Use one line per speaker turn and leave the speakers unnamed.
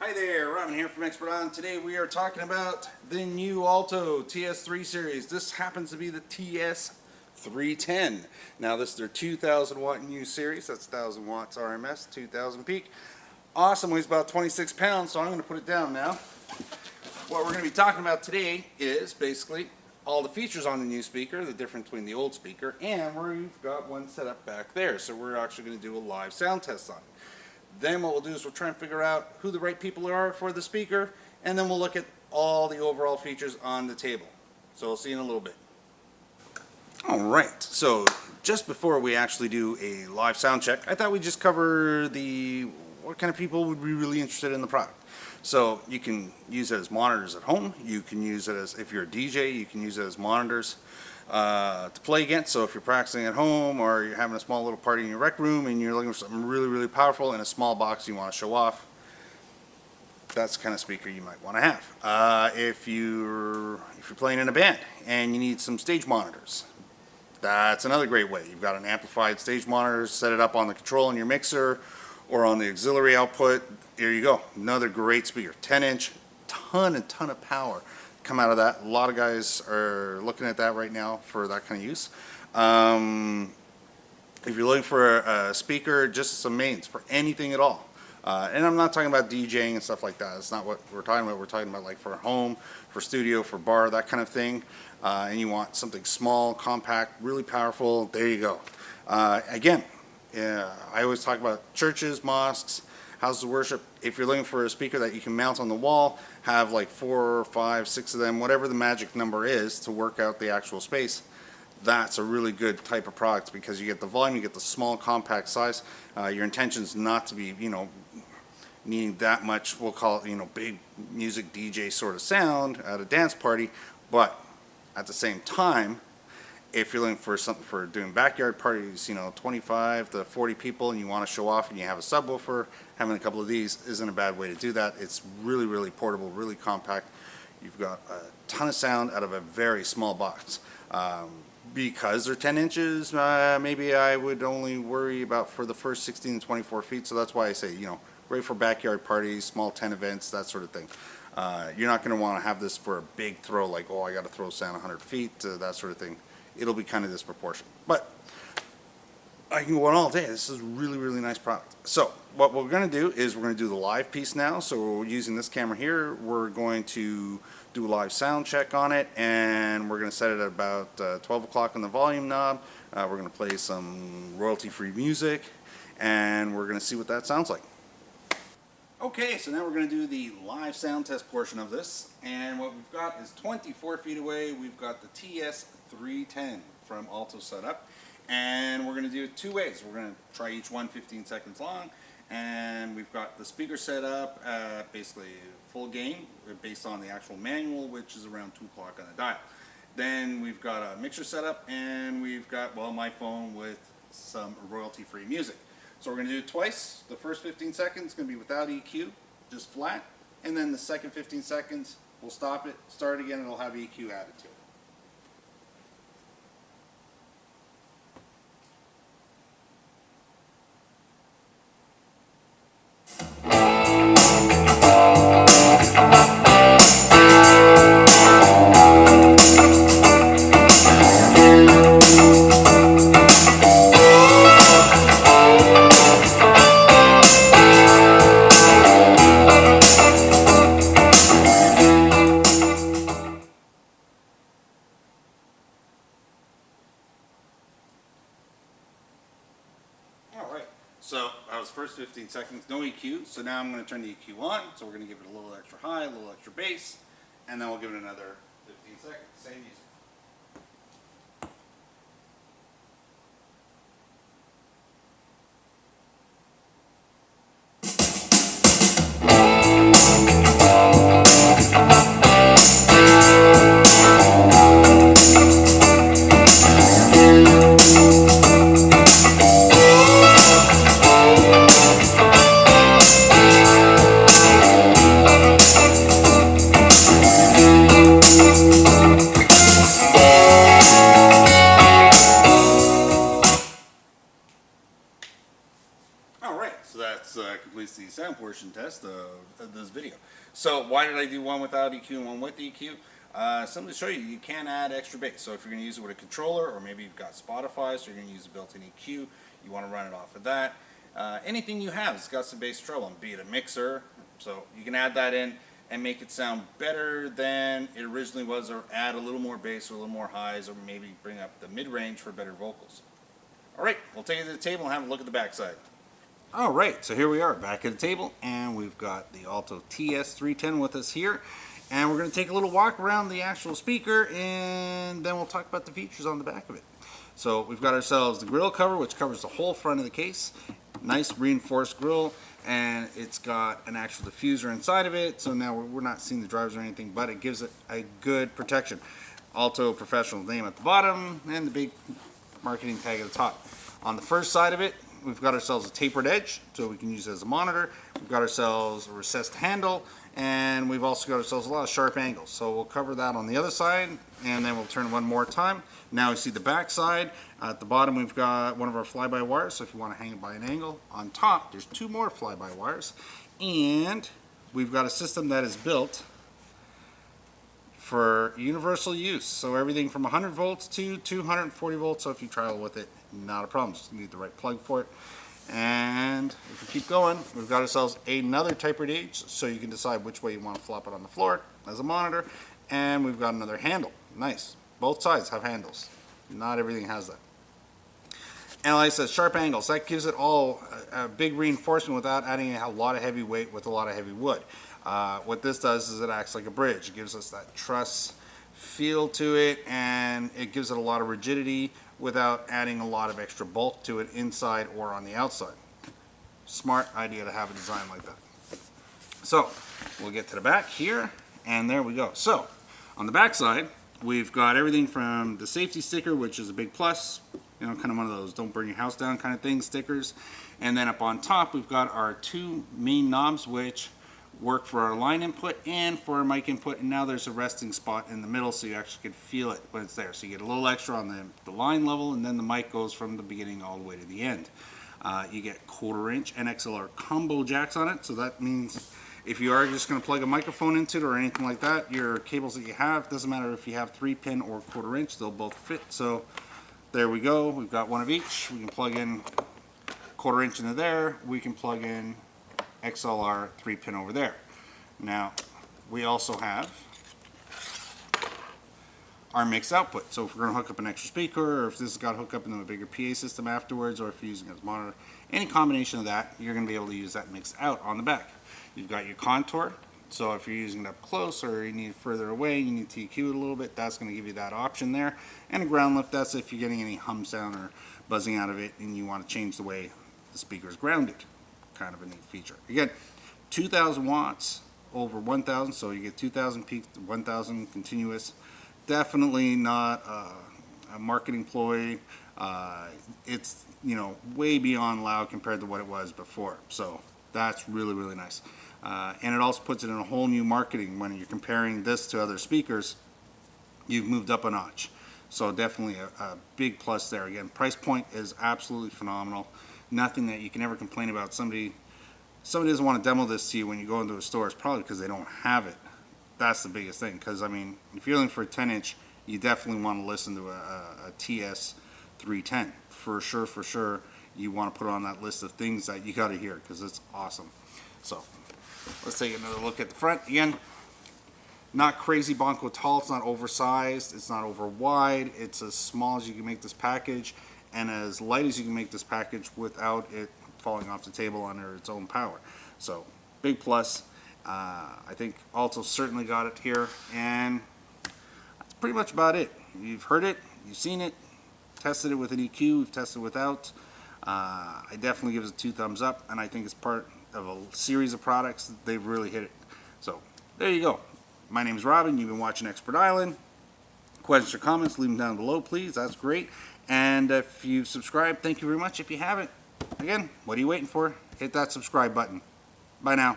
Hi there, Robin here from Expert On. Today we are talking about the new ALTO TS3 series. This happens to be the TS310. Now this is their 2000 watt new series. That's 1000 watts RMS, 2000 peak. Awesome, weighs about 26 pounds, so I'm going to put it down now. What we're going to be talking about today is basically all the features on the new speaker, the difference between the old speaker, and we've got one set up back there. So we're actually going to do a live sound test on it. Then what we'll do is we'll try and figure out who the right people are for the speaker, and then we'll look at all the overall features on the table. So we'll see you in a little bit. Alright, so just before we actually do a live sound check, I thought we'd just cover what kind of people would be really interested in the product. So you can use it as monitors at home, you can use it as, if you're a DJ, you can use it as monitors to play against. So if you're practicing at home or you're having a small little party in your rec room and you're looking for something really powerful in a small box you want to show off, that's the kind of speaker you might want to have. If you're playing in a band and you need some stage monitors, that's another great way. You've got an amplified stage monitor, set it up on the control in your mixer or on the auxiliary output. There you go, another great speaker. 10-inch, ton of power come out of that. A lot of guys are looking at that right now for that kind of use. If you're looking for a speaker, just some mains for anything at all. And I'm not talking about DJing and stuff like that. That's not what we're talking about. We're talking about like for home, for studio, for bar, that kind of thing. And you want something small, compact, really powerful. There you go. Again, I always talk about churches, mosques, houses of worship. If you're looking for a speaker that you can mount on the wall, have like 4 or 5, 6 of them, whatever the magic number is to work out the actual space, that's a really good type of product because you get the volume, you get the small compact size. Your intention is not to be, needing that much, we'll call it, big music DJ sort of sound at a dance party, but at the same time, if you're looking for something for doing backyard parties, 25 to 40 people and you want to show off and you have a subwoofer, having a couple of these isn't a bad way to do that. It's really portable, really compact. You've got a ton of sound out of a very small box. Because they're 10 inches, maybe I would only worry about for the first 16 to 24 feet. So that's why I say, great for backyard parties, small tent events, that sort of thing. You're not going to want to have this for a big throw like, oh, I got to throw sound 100 feet, that sort of thing. It'll be kind of disproportionate. But I can go on all day. This is a really nice product. So what we're going to do is we're going to do the live piece now. So we're using this camera here. We're going to do a live sound check on it, and we're going to set it at about 12 o'clock on the volume knob. We're going to play some royalty-free music, and we're going to see what that sounds like. Okay, so now we're going to do the live sound test portion of this, and what we've got is 24 feet away. We've got the TS310 from ALTO set up, and we're going to do it 2 ways. We're going to try each one 15 seconds long, and we've got the speaker set up basically full gain based on the actual manual, which is around 2 o'clock on the dial. Then we've got a mixer set up, and we've got, well, my phone with some royalty-free music. So we're going to do it twice. The first 15 seconds is going to be without EQ, just flat. And then the second 15 seconds, we'll stop it, start again, and it'll have EQ added to it. Alright, so that was first 15 seconds, no EQ, so now I'm going to turn the EQ on, so we're going to give it a little extra high, a little extra bass, and then we'll give it another 15 seconds, same music. portion test of this video. So why did I do one without EQ and one with EQ? Simply to show you, you can add extra bass. So if you're going to use it with a controller, or maybe you've got Spotify, so you're going to use a built-in EQ, you want to run it off of that. Anything you have that's got some bass treble, be it a mixer, so you can add that in and make it sound better than it originally was, or add a little more bass or a little more highs, or maybe bring up the mid-range for better vocals. Alright, we'll take it to the table and have a look at the backside. Alright, so here we are back at the table, and we've got the ALTO TS310 with us here, and we're going to take a little walk around the actual speaker, and then we'll talk about the features on the back of it. So we've got ourselves the Grille cover, which covers the whole front of the case. Nice reinforced grille, and it's got an actual diffuser inside of it, so now we're not seeing the drivers or anything, but it gives it a good protection. ALTO professional name at the bottom, and the big marketing tag at the top. On the first side of it, we've got ourselves a tapered edge, so we can use it as a monitor. We've got ourselves a recessed handle, and we've also got ourselves a lot of sharp angles. So we'll cover that on the other side, and then we'll turn one more time. Now we see the back side. At the bottom, we've got one of our fly-by wires, so if you want to hang it by an angle. On top, there's two more fly-by wires, and we've got a system that is built for universal use. So everything from 100 volts to 240 volts, so if you travel with it, not a problem, just need the right plug for it. And if we keep going, we've got ourselves another tapered edge, so you can decide which way you want to flop it on the floor as a monitor. And we've got another handle. Nice. Both sides have handles. Not everything has that. And like I said, sharp angles. That gives it all a big reinforcement without adding a lot of heavy weight with a lot of heavy wood. What this does is it acts like a bridge. It gives us that truss feel to it, and it gives it a lot of rigidity without adding a lot of extra bulk to it inside or on the outside. Smart idea to have a design like that. So we'll get to the back here, and there we go. So on the back side, we've got everything from the safety sticker, which is a big plus, you know, kind of one of those don't burn your house down kind of thing stickers. And then up on top, we've got our two main knobs, which work for our line input and for our mic input, and now there's a resting spot in the middle, so you actually can feel it when it's there. So you get a little extra on the line level, and then the mic goes from the beginning all the way to the end. You get 1/4 inch and XLR combo jacks on it, so that means if you are just going to plug a microphone into it or anything like that, your cables that you have, doesn't matter if you have 3-pin or 1/4 inch, they'll both fit. So there we go, we've got one of each. We can plug in 1/4 inch into there, we can plug in XLR 3-pin over there. Now we also have our mixed output, so if we're going to hook up an extra speaker, or if this has got hooked up into a bigger PA system afterwards, or if you're using it as a monitor, any combination of that, you're going to be able to use that mixed out on the back. You've got your contour, so if you're using it up close or you need it further away, you need to EQ it a little bit, that's going to give you that option there. And a ground lift, that's if you're getting any hum sound or buzzing out of it and you want to change the way the speaker is grounded. Kind of a neat feature. Again, 2,000 watts over 1,000, so you get 2,000 peak, 1,000 continuous. Definitely not a marketing ploy. It's, you know, way beyond loud compared to what it was before. So that's really, really nice. And it also puts it in a whole new marketing. When you're comparing this to other speakers, you've moved up a notch. So definitely a big plus there. Again, price point is absolutely phenomenal. Nothing that you can ever complain about. Somebody doesn't want to demo this to you when you go into a store. It's probably because they don't have it. That's the biggest thing. Because I mean, if you're looking for a 10-inch, you definitely want to listen to a TS310 for sure. For sure, you want to put it on that list of things that you got to hear because it's awesome. So let's take another look at the front again. Not crazy bonko tall. It's not oversized. It's not over wide. It's as small as you can make this package, and as light as you can make this package without it falling off the table under its own power. So big plus. I think ALTO certainly got it here, and that's pretty much about it. You've heard it, you've seen it, tested it with an EQ, we've tested without. I definitely give it 2 thumbs up, and I think it's part of a series of products. They've really hit it. So there you go. My name is Robin. You've been watching Expert Island. Questions or comments, leave them down below, please. That's great. And if you've subscribed, thank you very much. If you haven't, again, what are you waiting for? Hit that subscribe button. Bye now.